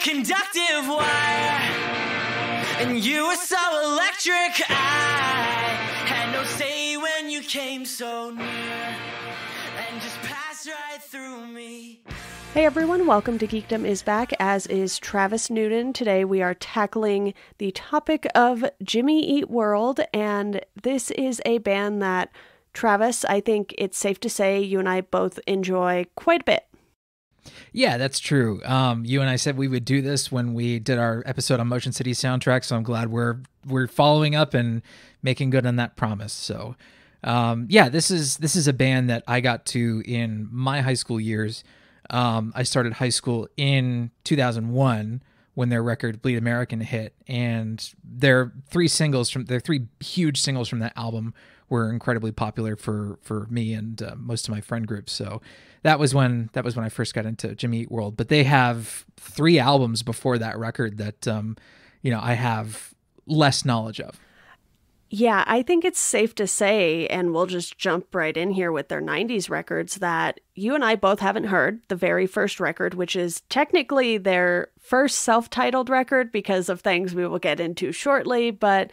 conductive wire, and you were so electric. I had no say when you came so near and just passed right through me. Hey everyone, welcome to Geekdom is back, as is Travis Newton. Today we are tackling the topic of Jimmy Eat World, and this is a band that, Travis, I think it's safe to say you and I both enjoy quite a bit. Yeah, that's true. You and I said we would do this when we did our episode on Motion City soundtrack, so I'm glad we're following up and making good on that promise. So, this is a band that I got to in my high school years. I started high school in 2001 when their record Bleed American hit, and their three huge singles from that album were incredibly popular for me and most of my friend groups. So that was when I first got into Jimmy Eat World. But they have 3 albums before that record that I have less knowledge of. Yeah, I think it's safe to say, and we'll just jump right in here with their 90s records, that you and I both haven't heard the very first record, which is technically their first self-titled record because of things we will get into shortly, but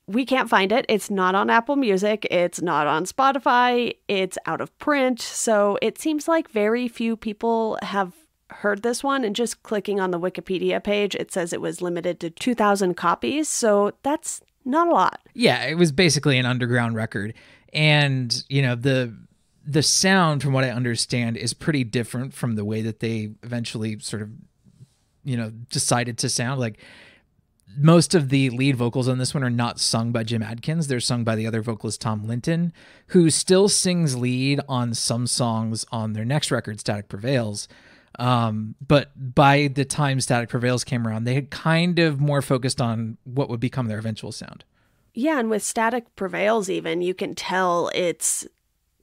we can't find it. It's not on Apple Music. It's not on Spotify. It's out of print. So it seems like very few people have heard this one, and just clicking on the Wikipedia page, it says it was limited to 2,000 copies. So that's not a lot. Yeah, it was basically an underground record. And, the sound, from what I understand, is pretty different from the way that they eventually sort of, decided to sound. Like, most of the lead vocals on this one are not sung by Jim Adkins. They're sung by the other vocalist, Tom Linton, who still sings lead on some songs on their next record, Static Prevails. But by the time Static Prevails came around, they had kind of more focused on what would become their eventual sound. Yeah, and with Static Prevails even, you can tell it's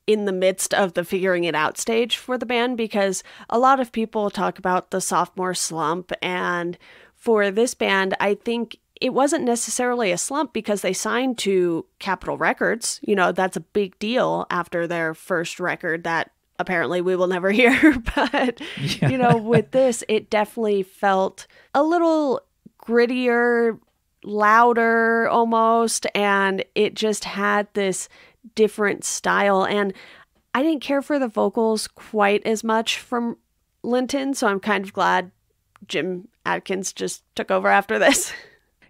in the midst of the figuring it out stage for the band, because a lot of people talk about the sophomore slump, and for this band, I think it wasn't necessarily a slump because they signed to Capitol Records. That's a big deal after their first record that apparently we will never hear. But, with this, it definitely felt a little grittier, louder almost, and it just had this different style. And I didn't care for the vocals quite as much from Linton, so I'm kind of glad Jim Adkins just took over after this.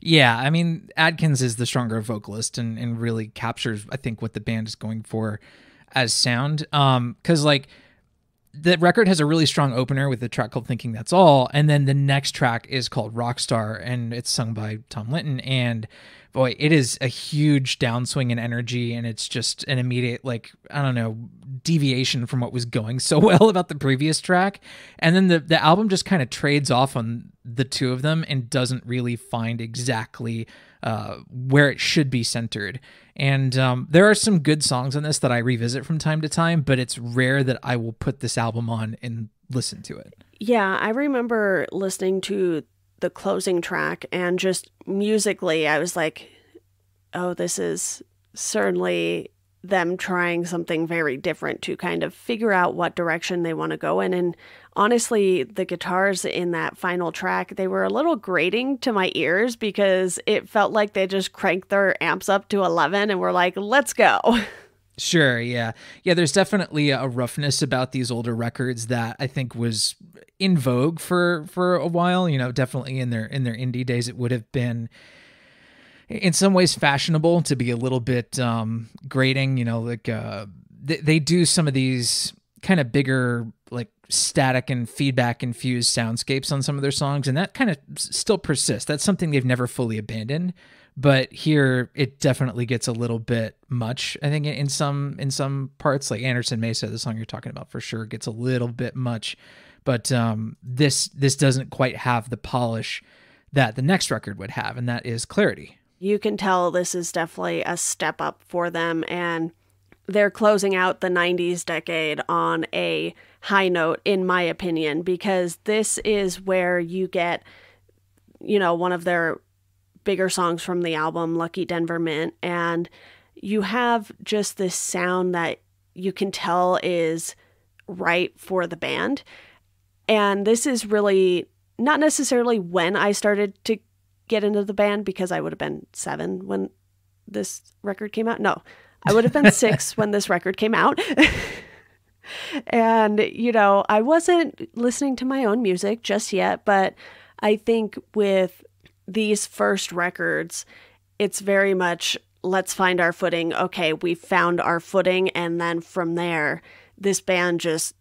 Yeah, I mean, Adkins is the stronger vocalist and really captures, I think, what the band is going for as sound. Because, the record has a really strong opener with a track called Thinking That's All, and then the next track is called Rockstar, and it's sung by Tom Linton, and boy, it is a huge downswing in energy, and it's just an immediate, deviation from what was going so well about the previous track. And then the album just kind of trades off on the two of them and doesn't really find exactly where it should be centered. And there are some good songs on this that I revisit from time to time, but it's rare that I will put this album on and listen to it. Yeah, I remember listening to the closing track, and just musically, I was like, oh, this is certainly them trying something very different to kind of figure out what direction they want to go in. And honestly, the guitars in that final track, they were a little grating to my ears because it felt like they just cranked their amps up to 11 and were like, let's go. Sure, yeah. Yeah, there's definitely a roughness about these older records that I think was in vogue for a while. Definitely in their indie days, it would have been in some ways fashionable to be a little bit grating. They do some of these kind of bigger, static and feedback infused soundscapes on some of their songs, and that kind of still persists. That's something they've never fully abandoned. But here it definitely gets a little bit much, I think, in some parts. Like Anderson Mesa, the song you're talking about, for sure gets a little bit much. But this doesn't quite have the polish that the next record would have, and that is Clarity. You can tell this is definitely a step up for them, and they're closing out the 90s decade on a high note, in my opinion, because this is where you get, one of their bigger songs from the album, Lucky Denver Mint, and you have just this sound that you can tell is right for the band. And this is really not necessarily when I started to get into the band, because I would have been 7 when this record came out. No, I would have been 6 when this record came out. And, I wasn't listening to my own music just yet, but I think with these first records, it's very much, let's find our footing. Okay, we found our footing. And then from there, this band just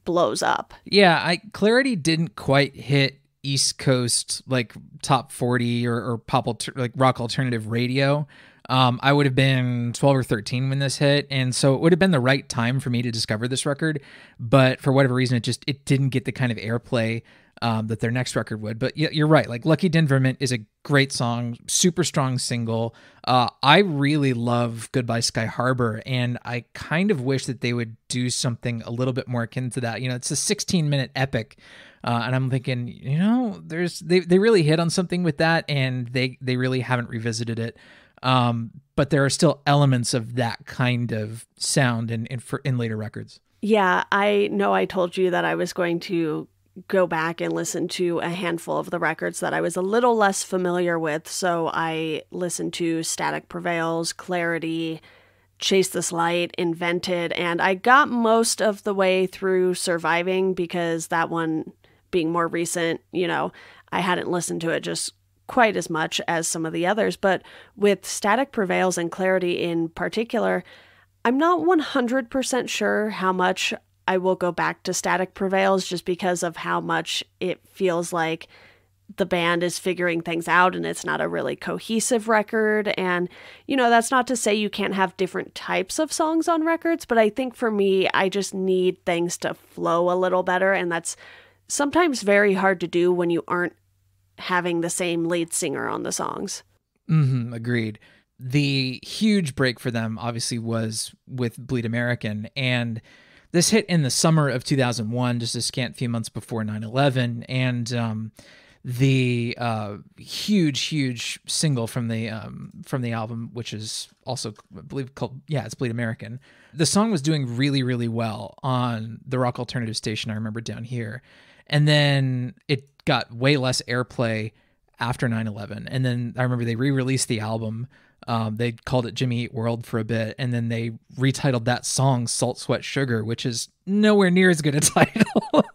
blows up. Yeah, Clarity didn't quite hit East Coast, like top 40 or pop, like rock alternative radio. I would have been 12 or 13 when this hit. And so it would have been the right time for me to discover this record. But for whatever reason, it didn't get the kind of airplay that their next record would. But you're right. Like Lucky Denverment is a great song, super strong single. I really love Goodbye Sky Harbor. And I kind of wish that they would do something a little bit more akin to that. It's a 16-minute epic. And I'm thinking, they really hit on something with that, and they really haven't revisited it. But there are still elements of that kind of sound in later records. Yeah, I know I told you that I was going to go back and listen to a handful of the records that I was a little less familiar with. So I listened to Static Prevails, Clarity, Chase This Light, Invented, and I got most of the way through Surviving, because that one being more recent, I hadn't listened to it just quite as much as some of the others. But with Static Prevails and Clarity in particular, I'm not 100% sure how much I will go back to Static Prevails, just because of how much it feels like the band is figuring things out and it's not a really cohesive record. And, that's not to say you can't have different types of songs on records, but I think for me, I just need things to flow a little better. And that's sometimes very hard to do when you aren't having the same lead singer on the songs. Agreed. The huge break for them obviously was with Bleed American, and this hit in the summer of 2001, just a scant few months before 9/11, and the huge single from the album, which is also, I believe, called, it's Bleed American. The song was doing really, really well on the rock alternative station I remember down here. And then it got way less airplay after 9/11. And then I remember they re-released the album. They called it Jimmy Eat World for a bit. And then they retitled that song Salt, Sweat, Sugar, which is nowhere near as good a title.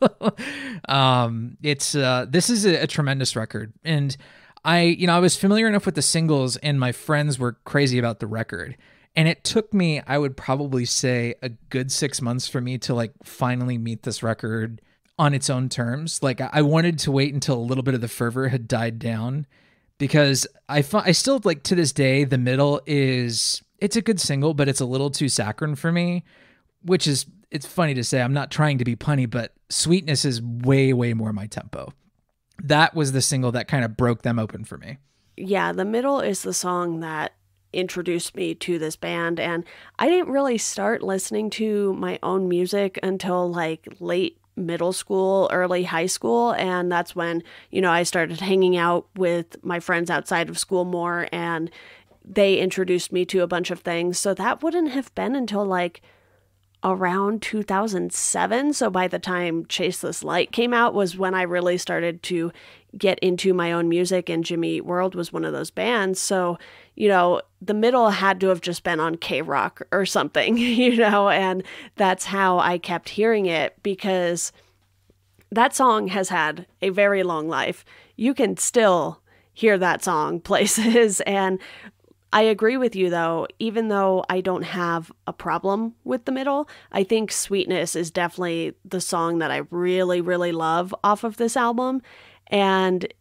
This is a tremendous record. And I was familiar enough with the singles, and my friends were crazy about the record. And it took me, I would probably say, a good 6 months for me to like finally meet this record on its own terms. Like I wanted to wait until a little bit of the fervor had died down, because I still, like, to this day, The Middle it's a good single, but it's a little too saccharine for me, which is, it's funny to say, I'm not trying to be punny, but Sweetness is way, way more my tempo. That was the single that kind of broke them open for me. Yeah, The Middle is the song that introduced me to this band, and I didn't really start listening to my own music until like late middle school, early high school. And that's when, I started hanging out with my friends outside of school more, and they introduced me to a bunch of things. So that wouldn't have been until like around 2007. So by the time Chase This Light came out was when I really started to get into my own music, and Jimmy Eat World was one of those bands. So, The Middle had to have just been on K-Rock or something, and that's how I kept hearing it, because that song has had a very long life. You can still hear that song places. And I agree with you, though, even though I don't have a problem with The Middle, I think Sweetness is definitely the song that I really, really love off of this album. And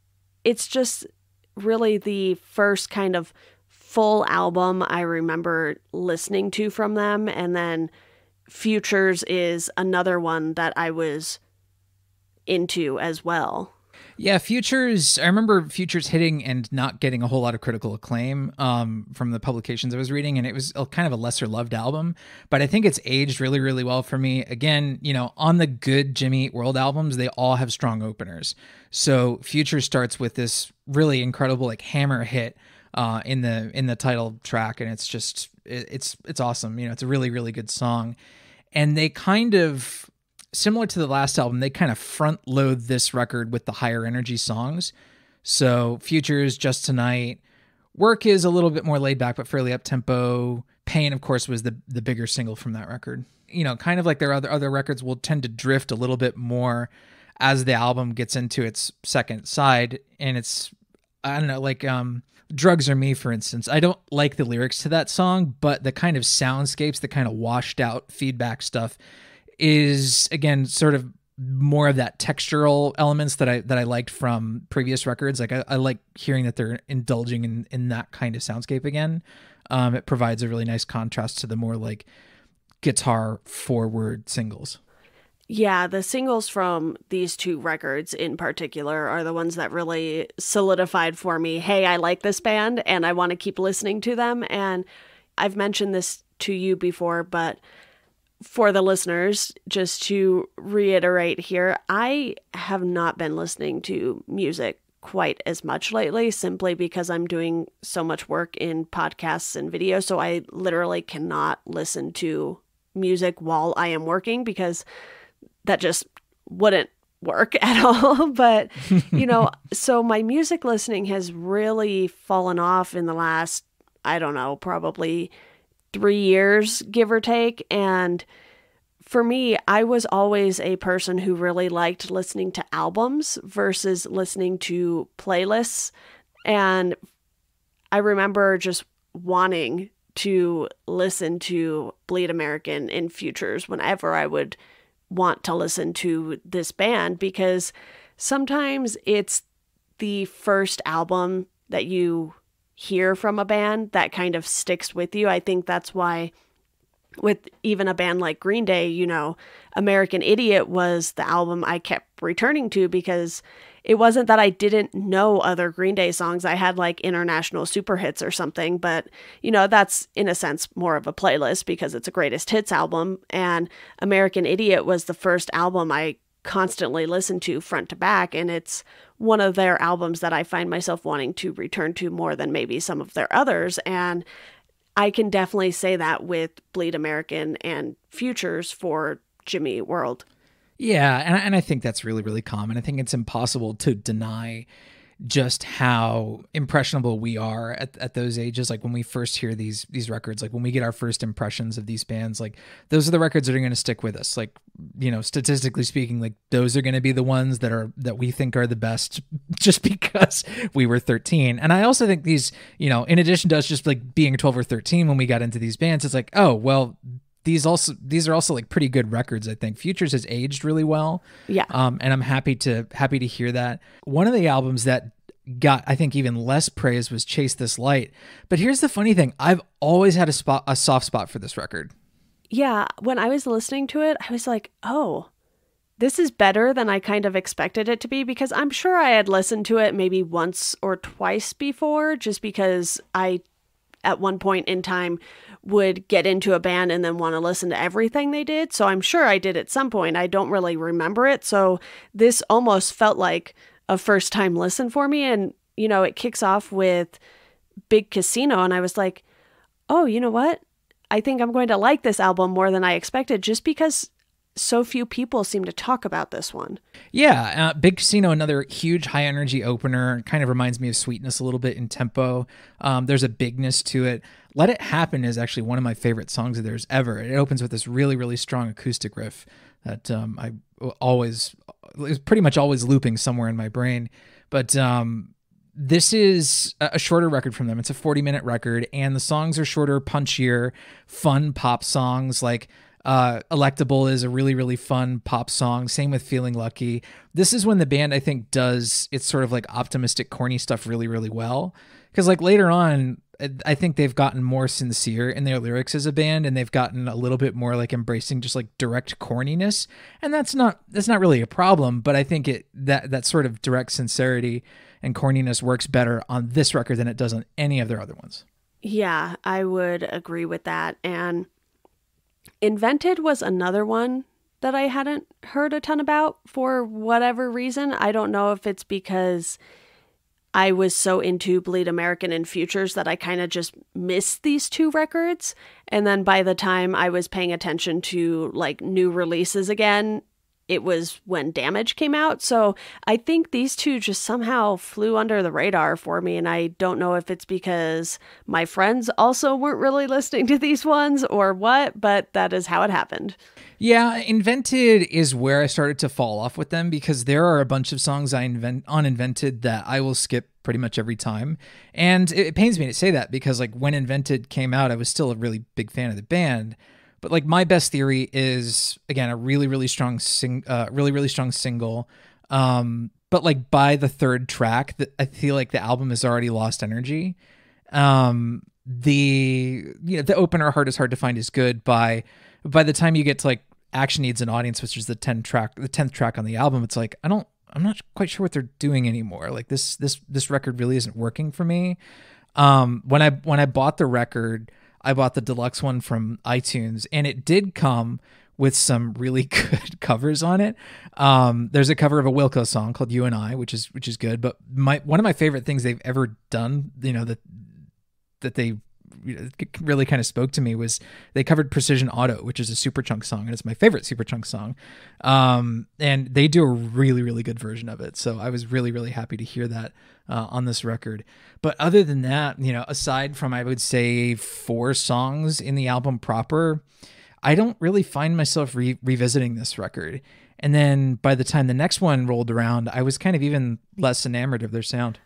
it's just really the first kind of full album I remember listening to from them. And then Futures is another one that I was into as well. Yeah, Futures, I remember Futures hitting and not getting a whole lot of critical acclaim from the publications I was reading, and it was kind of a lesser loved album, but I think it's aged really, really well for me. Again, on the good Jimmy Eat World albums, they all have strong openers. So Futures starts with this really incredible like hammer hit in the title track, and it's just, it's awesome. It's a really, really good song. And they kind of, similar to the last album, they kind of front load this record with the higher energy songs. So Futures, Just Tonight, Work is a little bit more laid back, but fairly up tempo. Pain, of course, was the bigger single from that record. Kind of like their other records will tend to drift a little bit more as the album gets into its second side. And it's, I don't know, like Drugs Are Me, for instance. I don't like the lyrics to that song, but the kind of soundscapes, the kind of washed out feedback stuff is, again, sort of more of that textural elements that I liked from previous records. Like I like hearing that they're indulging in that kind of soundscape again. It provides a really nice contrast to the more like guitar forward singles. Yeah, the singles from these two records in particular are the ones that really solidified for me, hey, I like this band and I want to keep listening to them. And I've mentioned this to you before, but for the listeners, just to reiterate here, I have not been listening to music quite as much lately, simply because I'm doing so much work in podcasts and video. So I literally cannot listen to music while I am working because that just wouldn't work at all. But, so my music listening has really fallen off in the last, I don't know, probably 3 years, give or take. And for me, I was always a person who really liked listening to albums versus listening to playlists. And I remember just wanting to listen to Bleed American and Futures whenever I would want to listen to this band, because sometimes it's the first album that you hear from a band that kind of sticks with you. I think that's why with even a band like Green Day, American Idiot was the album I kept returning to, because it wasn't that I didn't know other Green Day songs. I had like international super hits or something, but that's in a sense more of a playlist because it's a greatest hits album. And American Idiot was the first album I constantly listened to front to back. And it's one of their albums that I find myself wanting to return to more than maybe some of their others. And I can definitely say that with Bleed American and Futures for Jimmy World. Yeah, and I think that's really, really common. I think it's impossible to deny just how impressionable we are at those ages. Like when we first hear these records, like when we get our first impressions of these bands, like those are the records that are going to stick with us. Like, statistically speaking, like those are going to be the ones that we think are the best just because we were 13. And I also think these, in addition to us just like being 12 or 13 when we got into these bands, it's like, oh, well, these are also like pretty good records. I think Futures has aged really well. Yeah. And I'm happy to hear that. One of the albums that got, I think, even less praise was Chase This Light. But here's the funny thing. I've always had a soft spot for this record. Yeah. When I was listening to it, I was like, oh, this is better than I kind of expected it to be, because I'm sure I had listened to it maybe once or twice before, just because I, at one point in time, would get into a band and then want to listen to everything they did. So I'm sure I did at some point. I don't really remember it. So this almost felt like a first time listen for me. And, it kicks off with Big Casino. And I was like, oh, you know what? I think I'm going to like this album more than I expected, just because so few people seem to talk about this one. Yeah, Big Casino, another huge high energy opener, kind of reminds me of Sweetness a little bit in tempo. There's a bigness to it. Let It Happen is actually one of my favorite songs of theirs ever. It opens with this really, really strong acoustic riff that I always, is pretty much always looping somewhere in my brain. But this is a shorter record from them. It's a 40-minute record, and the songs are shorter, punchier, fun pop songs. Like Electable is a really, really fun pop song. Same with Feeling Lucky. This is when the band, I think, does its sort of like optimistic, corny stuff really, really well. Because like later on, I think they've gotten more sincere in their lyrics as a band, and they've gotten a little bit more like embracing just like direct corniness. And that's not really a problem, but I think that sort of direct sincerity and corniness works better on this record than it does on any of their other ones. Yeah, I would agree with that. And Invented was another one that I hadn't heard a ton about for whatever reason. I don't know if it's because I was so into Bleed American and Futures that I kind of just missed these two records. And then by the time I was paying attention to like new releases again, it was when Damage came out. So I think these two just somehow flew under the radar for me. And I don't know if it's because my friends also weren't really listening to these ones or what, but that is how it happened. Yeah, Invented is where I started to fall off with them because there are a bunch of songs on Invented that I will skip pretty much every time. And it pains me to say that because like when Invented came out, I was still a really big fan of the band. But like My Best Theory is again a really strong single. But like by the third track, I feel like the album has already lost energy. The opener Hard is Hard to Find is good. By the time you get to like Action Needs an Audience, which is the 10th track on the album, it's like I'm not quite sure what they're doing anymore. Like this record really isn't working for me. When I bought the record, I bought the deluxe one from iTunes, and it did come with some really good covers on it. There's a cover of a Wilco song called You and I, which is good. But one of my favorite things they've ever done, that they really kind of spoke to me, was they covered Precision Auto, which is a Superchunk song, and it's my favorite Superchunk song. And they do a really good version of it. So I was really happy to hear that on this record. But other than that, aside from, I would say 4 songs in the album proper, I don't really find myself revisiting this record. And then by the time the next one rolled around, I was kind of even less enamored of their sound.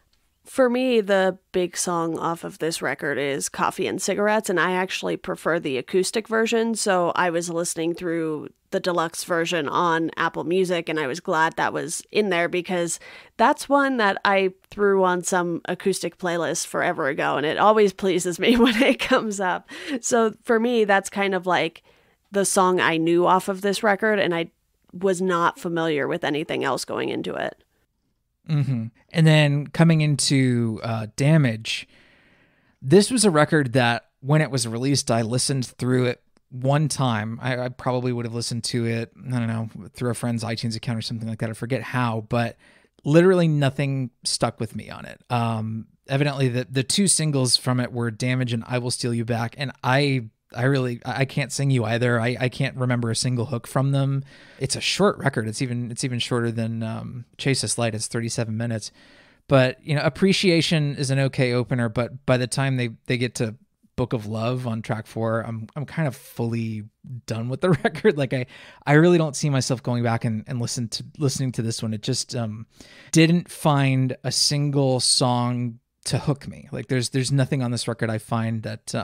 For me, the big song off of this record is Coffee and Cigarettes, and I actually prefer the acoustic version, so I was listening through the deluxe version on Apple Music, and I was glad that was in there because that's one that I threw on some acoustic playlist forever ago, and it always pleases me when it comes up. So for me, that's kind of like the song I knew off of this record, and I was not familiar with anything else going into it. Mm-hmm. And then coming into Damage, this was a record that when it was released, I listened through it one time. I probably would have listened to it, I don't know, through a friend's iTunes account or something like that. I forget how, but literally nothing stuck with me on it. Evidently, the 2 singles from it were Damage and I Will Steal You Back. And I can't sing you either. I can't remember a single hook from them. It's a short record. It's even shorter than Chase This Light. It's 37 minutes. But Appreciation is an okay opener. But by the time they get to Book of Love on track 4, I'm kind of fully done with the record. Like I really don't see myself going back and listening to this one. It just didn't find a single song to hook me. Like there's nothing on this record I find that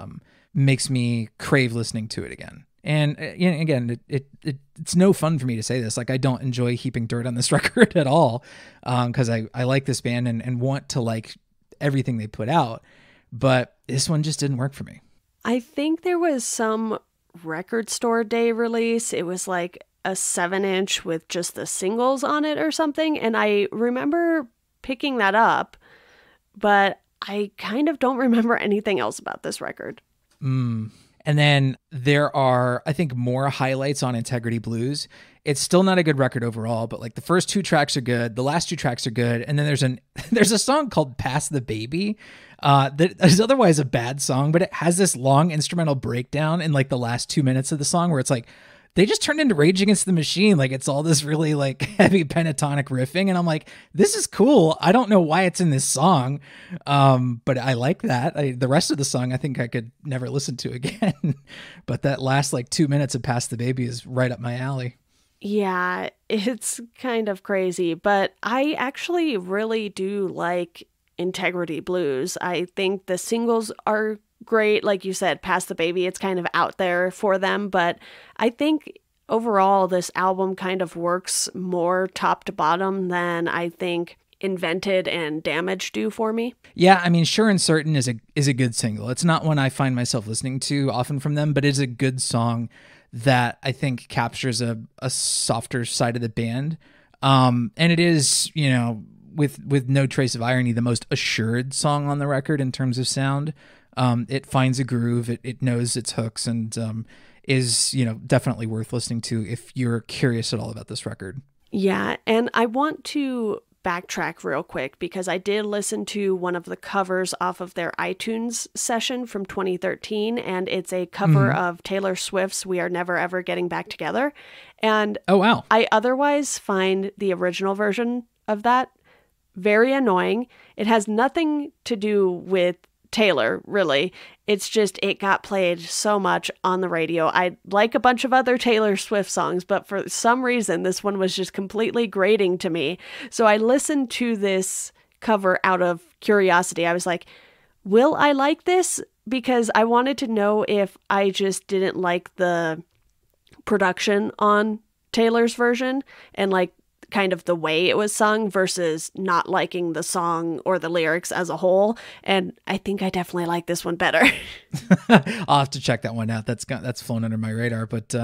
makes me crave listening to it again. And again, it's no fun for me to say this. Like I don't enjoy heaping dirt on this record at all, because I like this band and want to like everything they put out. But this one just didn't work for me. I think there was some record store day release. It was like a 7-inch with just the singles on it or something. And I remember picking that up, but I kind of don't remember anything else about this record. And then there are, I think, more highlights on Integrity Blues. It's still not a good record overall, but like the first 2 tracks are good. The last 2 tracks are good. And then there's a song called Pass the Baby that is otherwise a bad song, but it has this long instrumental breakdown in like the last 2 minutes of the song where it's like, they just turned into Rage Against the Machine. Like it's all this really like heavy pentatonic riffing. And I'm like, this is cool. I don't know why it's in this song. But I like that. The rest of the song, I think I could never listen to again. But that last like 2 minutes of Pass the Baby is right up my alley. Yeah, it's kind of crazy, but I actually really do like Integrity Blues. I think the singles are great. Like you said, Pass the Baby, it's kind of out there for them, but I think overall this album kind of works more top to bottom than I think Invented and Damage do for me. Yeah, I mean, Sure and Certain is a good single. It's not one I find myself listening to often from them, but it's a good song that I think captures a softer side of the band. And it is, with no trace of irony, the most assured song on the record in terms of sound. It finds a groove, it knows its hooks, and is, definitely worth listening to if you're curious at all about this record. Yeah, and I want to backtrack real quick because I did listen to one of the covers off of their iTunes session from 2013, and it's a cover of Taylor Swift's We Are Never Ever Getting Back Together. And Oh, wow. I otherwise find the original version of that very annoying. It has nothing to do with Taylor, really. It's just it got played so much on the radio. I like a bunch of other Taylor Swift songs, but for some reason, this one was just completely grating to me. So I listened to this cover out of curiosity. I was like, will I like this? Because I wanted to know if I just didn't like the production on Taylor's version and like kind of the way it was sung versus not liking the song or the lyrics as a whole. And I think I definitely like this one better. I'll have to check that one out. That's flown under my radar. But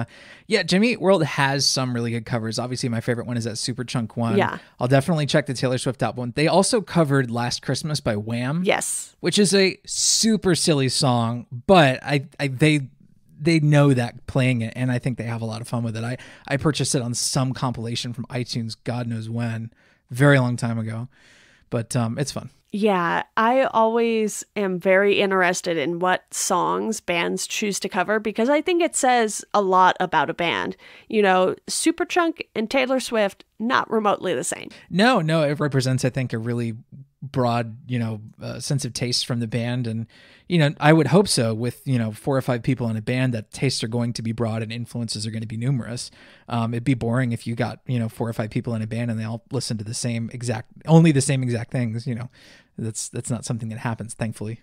yeah, Jimmy Eat World has some really good covers. Obviously, my favorite one is that Superchunk one. Yeah. I'll definitely check the Taylor Swift album. They also covered Last Christmas by Wham. Yes. Which is a super silly song, but they know that playing it, and I think they have a lot of fun with it. I purchased it on some compilation from iTunes, God knows when, very long time ago, but it's fun. Yeah, I always am very interested in what songs bands choose to cover because I think it says a lot about a band. You know, Superchunk and Taylor Swift, not remotely the same. No, it represents, I think, a really broad, sense of taste from the band. And, I would hope so with, 4 or 5 people in a band that tastes are going to be broad and influences are going to be numerous. It'd be boring if you got, 4 or 5 people in a band and they all listen to only the same exact things, that's not something that happens, thankfully.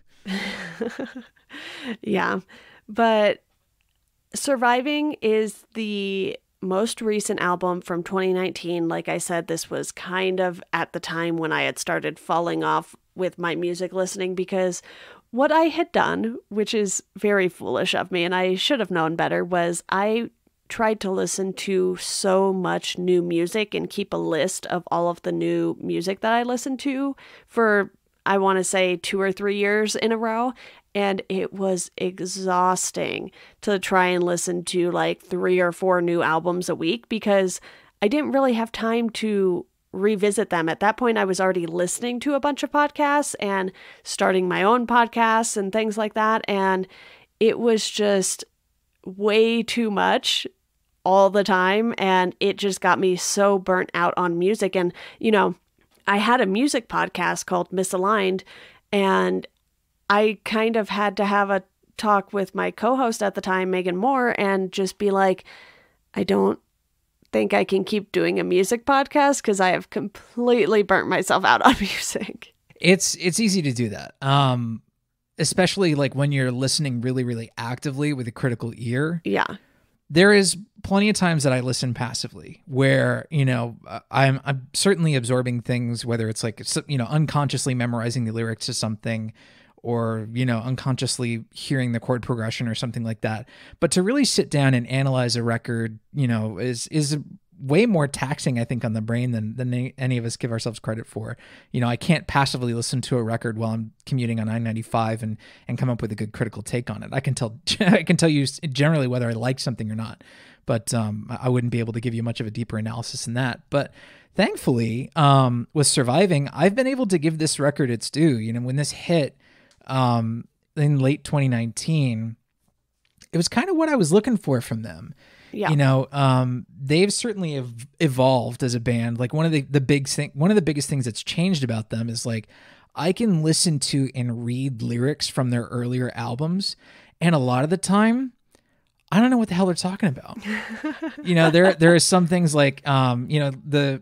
Yeah, but Surviving is the most recent album from 2019. Like I said, this was kind of at the time when I had started falling off with my music listening because what I had done, which is very foolish of me and I should have known better, was I tried to listen to so much new music and keep a list of all of the new music that I listened to for, I want to say, 2 or 3 years in a row. And it was exhausting to try and listen to like 3 or 4 new albums a week because I didn't really have time to revisit them. At that point, I was already listening to a bunch of podcasts and starting my own podcasts and things like that. And it was just way too much all the time. And it just got me so burnt out on music. And, I had a music podcast called Misaligned, and I kind of had to have a talk with my co-host at the time, Megan Moore, and just be like, I don't think I can keep doing a music podcast because I have completely burnt myself out on music. It's easy to do that. Especially like when you're listening really, really actively with a critical ear. Yeah. There is plenty of times that I listen passively where, I'm certainly absorbing things, whether it's like, unconsciously memorizing the lyrics to something or, unconsciously hearing the chord progression or something like that. But to really sit down and analyze a record, is way more taxing, I think, on the brain than any of us give ourselves credit for. I can't passively listen to a record while I'm commuting on I-95 and come up with a good critical take on it. I can tell you generally whether I like something or not, but I wouldn't be able to give you much of a deeper analysis than that. But thankfully, with Surviving, I've been able to give this record its due. When this hit in late 2019, it was kind of what I was looking for from them. Yeah. They've certainly evolved as a band. Like one of the biggest things that's changed about them is like I can listen to and read lyrics from their earlier albums, and a lot of the time I don't know what the hell they're talking about. There are some things like the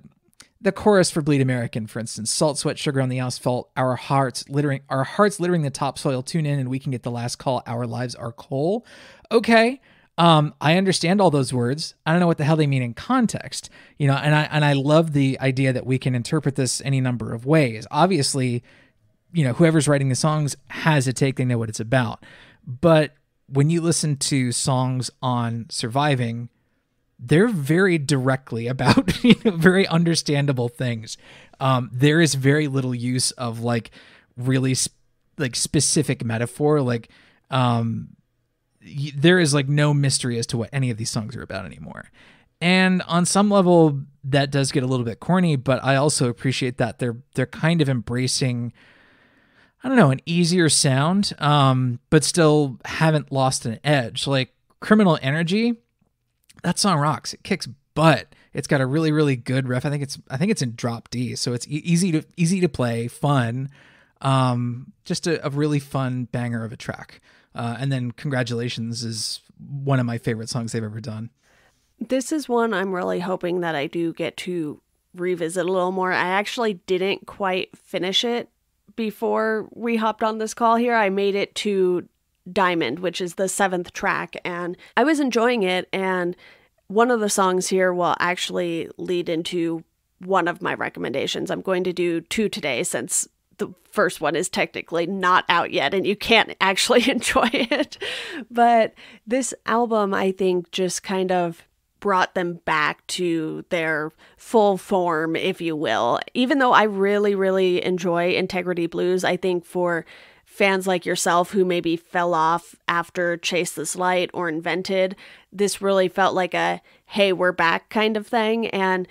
chorus for Bleed American, for instance, salt, sweat, sugar on the asphalt, our hearts littering the topsoil, tune in and we can get the last call, our lives are coal. Okay. I understand all those words. I don't know what the hell they mean in context, and I love the idea that we can interpret this any number of ways. Obviously, whoever's writing the songs has a take, they know what it's about. But when you listen to songs on Surviving, they're very directly about, very understandable things. There is very little use of like really specific metaphor. Like, there is like no mystery as to what any of these songs are about anymore. And on some level that does get a little bit corny, but I also appreciate that they're kind of embracing, I don't know, an easier sound, but still haven't lost an edge. Like Criminal Energy, that song rocks. It kicks but it's got a really, really good riff. I think it's in drop D, so it's easy to play, fun. Just a really fun banger of a track. And then Congratulations is one of my favorite songs they've ever done. This is one I'm really hoping that I do get to revisit a little more. I actually didn't quite finish it before we hopped on this call here. I made it to Diamond, which is the 7th track, and I was enjoying it. And one of the songs here will actually lead into one of my recommendations. I'm going to do 2 today since the first one is technically not out yet and you can't actually enjoy it. But this album, I think, just kind of brought them back to their full form, if you will. Even though I really, really enjoy Integrity Blues, I think for fans like yourself who maybe fell off after Chase This Light or Invented, this really felt like a, hey, we're back kind of thing. And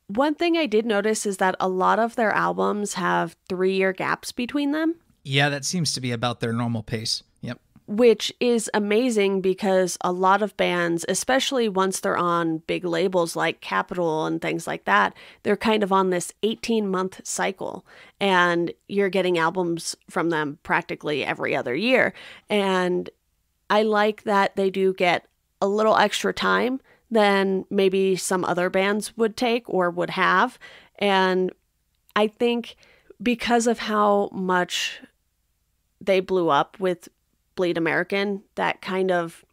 one thing I did notice is that a lot of their albums have 3-year gaps between them. Yeah, that seems to be about their normal pace. Yep. Which is amazing because a lot of bands, especially once they're on big labels like Capitol and things like that, they're kind of on this 18-month cycle. And you're getting albums from them practically every other year. And I like that they do get a little extra time than maybe some other bands would take or would have. And I think because of how much they blew up with Bleed American, that kind of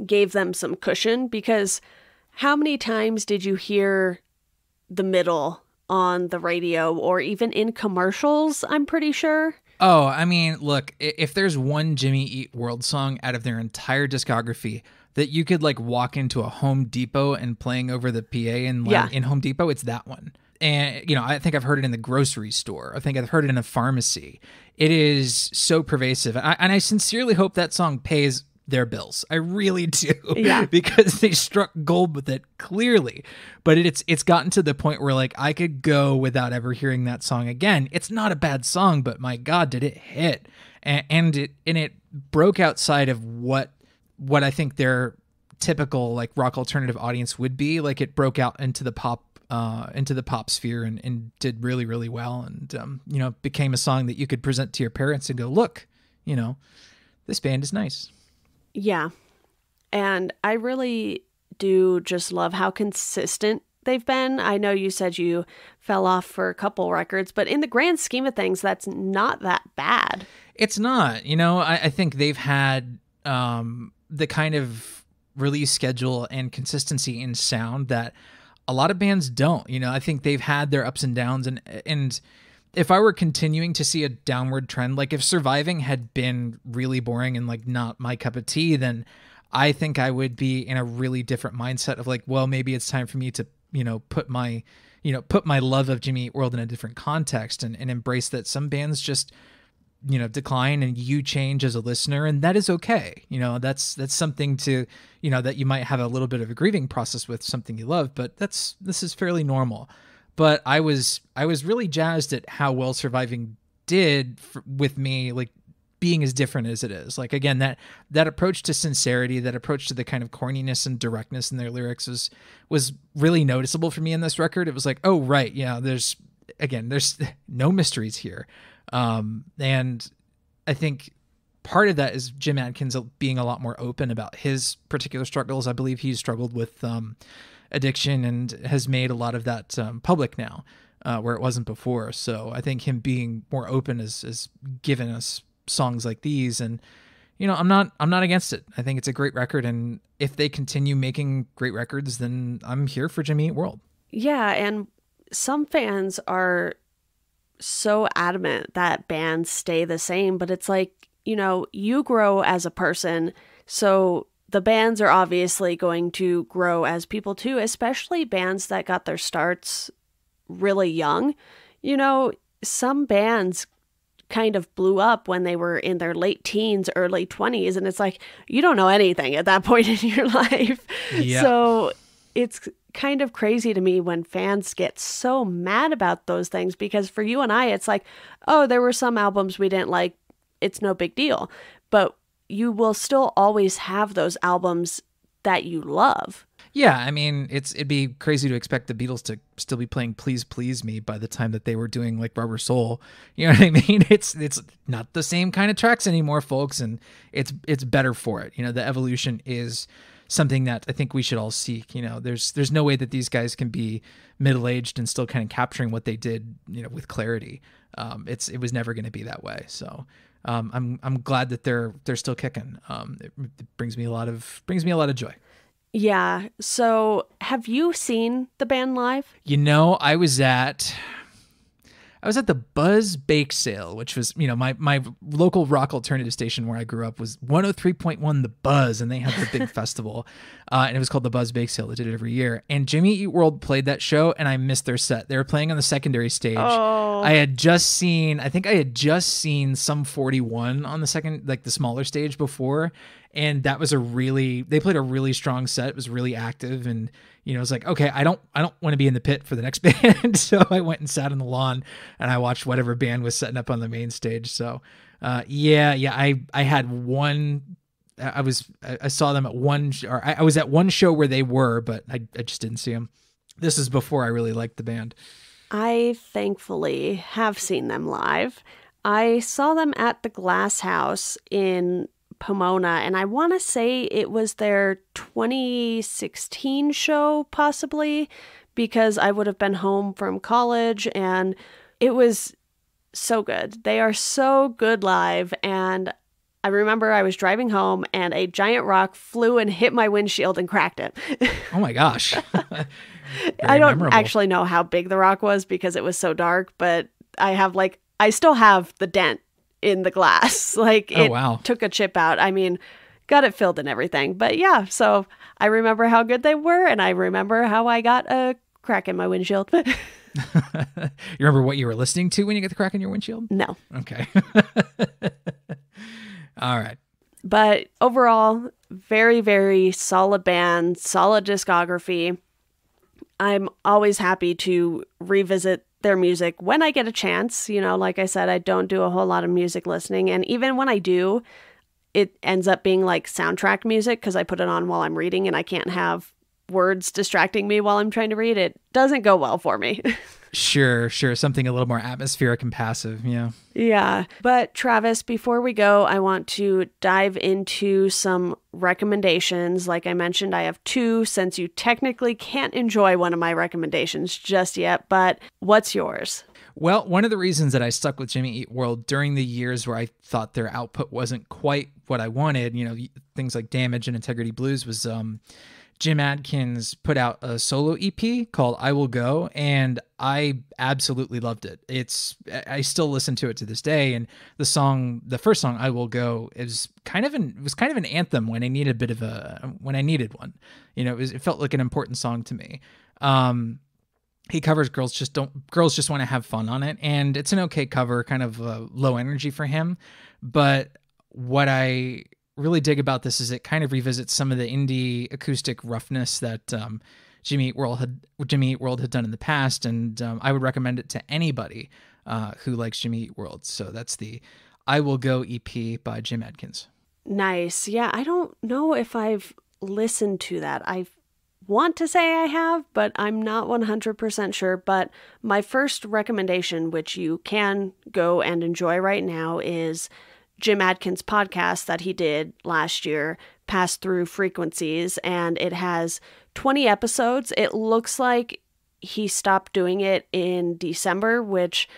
gave them some cushion, because how many times did you hear The Middle on the radio or even in commercials, I'm pretty sure? Oh, I mean, look, if there's one Jimmy Eat World song out of their entire discography that you could like walk into a Home Depot and playing over the PA and in Home Depot, it's that one. And, you know, I think I've heard it in the grocery store. I think I've heard it in a pharmacy. It is so pervasive. And I sincerely hope that song pays their bills. I really do. Yeah. Because they struck gold with it, clearly. But it's gotten to the point where, like, I could go without ever hearing that song again. It's not a bad song, but my God, did it hit. And it broke outside of what I think their typical, like, rock alternative audience would be. Like, it broke out into the pop sphere and did really, really well. And, you know, became a song that you could present to your parents and go, look, you know, this band is nice. Yeah. And I really do just love how consistent they've been. I know you said you fell off for a couple records, but in the grand scheme of things, that's not that bad. It's not. You know, I think they've had the kind of release schedule and consistency in sound that a lot of bands don't. You know, I think they've had their ups and downs, and if I were continuing to see a downward trend, like if Surviving had been really boring and like not my cup of tea, then I think I would be in a really different mindset of like, well, maybe it's time for me to, you know, put my love of Jimmy Eat World in a different context and embrace that some bands just, you know, decline and you change as a listener, and that is okay. You know, that's something to, you know, that you might have a little bit of a grieving process with something you love, but this is fairly normal. But I was really jazzed at how well Surviving did with me, like being as different as it is. Like, again, that approach to sincerity, that approach to the kind of corniness and directness in their lyrics was really noticeable for me in this record. It was like, oh, right. Yeah. There's no mysteries here. And I think part of that is Jim Adkins being a lot more open about his particular struggles. I believe he's struggled with, addiction and has made a lot of that public now, where it wasn't before. So I think him being more open has given us songs like these. And, you know, I'm not against it. I think it's a great record. And if they continue making great records, then I'm here for Jimmy Eat World. Yeah. And some fans are so adamant that bands stay the same, but it's like, you know, you grow as a person. So the bands are obviously going to grow as people too, especially bands that got their starts really young. You know, some bands kind of blew up when they were in their late teens, early 20s, and it's like, you don't know anything at that point in your life. Yeah. So it's kind of crazy to me when fans get so mad about those things, because for you and I, it's like, oh, there were some albums we didn't like. It's no big deal. But you will still always have those albums that you love. Yeah, I mean, it'd be crazy to expect the Beatles to still be playing "Please Please Me" by the time that they were doing like "Rubber Soul." You know what I mean? It's not the same kind of tracks anymore, folks, and it's better for it. You know, the evolution is something that I think we should all seek. You know, there's no way that these guys can be middle-aged and still kind of capturing what they did, you know, with clarity. It was never going to be that way. So I'm glad that they're still kicking. It brings me a lot of joy. Yeah. So have you seen the band live? You know, I was at the Buzz Bake Sale, which was, you know, my local rock alternative station where I grew up was 103.1 The Buzz, and they had the big festival, and it was called the Buzz Bake Sale. They did it every year. And Jimmy Eat World played that show, and I missed their set. They were playing on the secondary stage. Oh. I think I had just seen Sum 41 on the second, like the smaller stage before. And that was they played a really strong set. It was really active. And, you know, it was like, okay, I don't want to be in the pit for the next band. So I went and sat on the lawn and I watched whatever band was setting up on the main stage. So, I had one, I saw them at one, or I was at one show where they were, but I just didn't see them. This is before I really liked the band. I thankfully have seen them live. I saw them at the Glass House in Pomona, and I want to say it was their 2016 show, possibly, because I would have been home from college, and it was so good. They are so good live, and I remember I was driving home, and a giant rock flew and hit my windshield and cracked it. Oh my gosh. I don't actually know how big the rock was because it was so dark, but I still have the dent in the glass. Like, it took a chip out. I mean, got it filled and everything. But yeah, so I remember how good they were, and I remember how I got a crack in my windshield. You remember what you were listening to when you got the crack in your windshield? No. Okay. All right. But overall, very, very solid band, solid discography. I'm always happy to revisit their music when I get a chance. You know, like I said, I don't do a whole lot of music listening. And even when I do, it ends up being like soundtrack music because I put it on while I'm reading and I can't have words distracting me while I'm trying to read. It doesn't go well for me. Sure. Something a little more atmospheric and passive. Yeah. Yeah. But Travis, before we go, I want to dive into some recommendations. Like I mentioned, I have two, since you technically can't enjoy one of my recommendations just yet. But what's yours? Well, one of the reasons that I stuck with Jimmy Eat World during the years where I thought their output wasn't quite what I wanted, you know, things like Damage and Integrity Blues, was Jim Adkins put out a solo EP called I Will Go, and I absolutely loved it. I still listen to it to this day, and the first song, I Will Go, was kind of an anthem when I needed one. You know, it felt like an important song to me. He covers Girls Just Want to Have Fun on it, and it's an okay cover, kind of low energy for him. But what I really dig about this is it kind of revisits some of the indie acoustic roughness that Jimmy Eat World had done in the past, and I would recommend it to anybody who likes Jimmy Eat World. So that's the I Will Go EP by Jim Adkins. Nice. Yeah, I don't know if I've listened to that. I want to say I have, but I'm not 100% sure. But my first recommendation, which you can go and enjoy right now, is Jim Adkins' podcast that he did last year, Pass Through Frequencies, and it has 20 episodes. It looks like he stopped doing it in December, which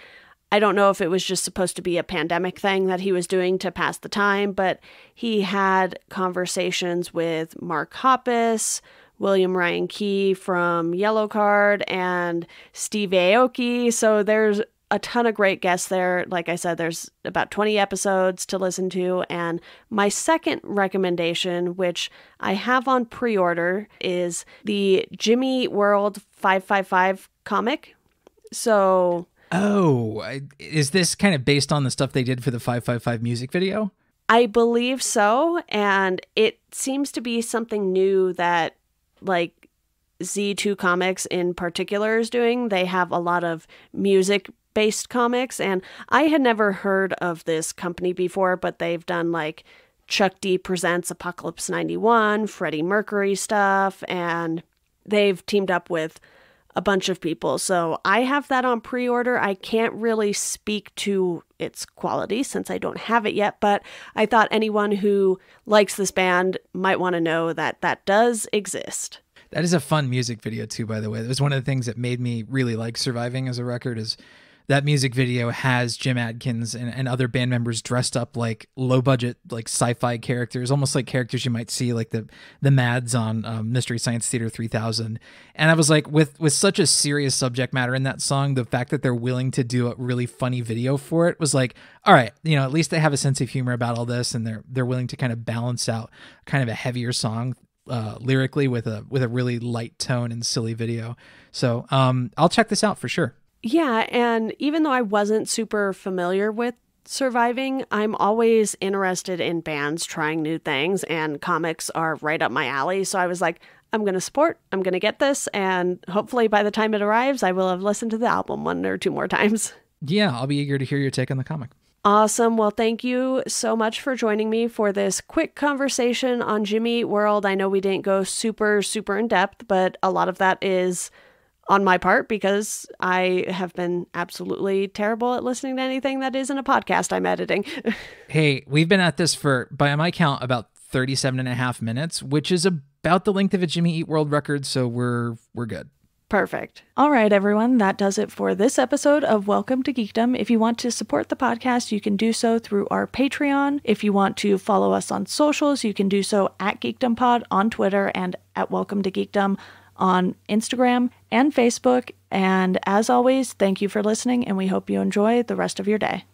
I don't know if it was just supposed to be a pandemic thing that he was doing to pass the time, but he had conversations with Mark Hoppus, William Ryan Key from Yellowcard, and Steve Aoki. So there's a ton of great guests there. Like I said, there's about 20 episodes to listen to. And my second recommendation, which I have on pre-order, is the Jimmy Eat World 555 comic. So... Oh, is this kind of based on the stuff they did for the 555 music video? I believe so. And it seems to be something new that, like, Z2 Comics in particular is doing. They have a lot of music-based comics, and I had never heard of this company before, but they've done, like, Chuck D Presents Apocalypse 91, Freddie Mercury stuff, and they've teamed up with a bunch of people. So I have that on pre-order. I can't really speak to its quality since I don't have it yet, but I thought anyone who likes this band might want to know that that does exist. That is a fun music video too, by the way. That was one of the things that made me really like Surviving as a record, is that music video has Jim Adkins and other band members dressed up like low budget, like sci-fi characters, almost like characters you might see like the Mads on Mystery Science Theater 3000. And I was like, with such a serious subject matter in that song, the fact that they're willing to do a really funny video for it was like, all right, at least they have a sense of humor about all this, and they're willing to kind of balance out kind of a heavier song lyrically with a really light tone and silly video. So I'll check this out for sure. Yeah, and even though I wasn't super familiar with Surviving, I'm always interested in bands trying new things, and comics are right up my alley. So I was like, I'm going to get this, and hopefully by the time it arrives, I will have listened to the album 1 or 2 more times. Yeah, I'll be eager to hear your take on the comic. Awesome. Well, thank you so much for joining me for this quick conversation on Jimmy Eat World. I know we didn't go super, super in depth, but a lot of that is on my part because I have been absolutely terrible at listening to anything that isn't a podcast I'm editing. Hey, we've been at this for, by my count, about 37 and a half minutes, which is about the length of a Jimmy Eat World record, so we're good. Perfect. All right, everyone. That does it for this episode of Welcome to Geekdom. If you want to support the podcast, you can do so through our Patreon. If you want to follow us on socials, you can do so at GeekdomPod on Twitter and at Welcome to Geekdom on Instagram and Facebook. And as always, thank you for listening, and we hope you enjoy the rest of your day.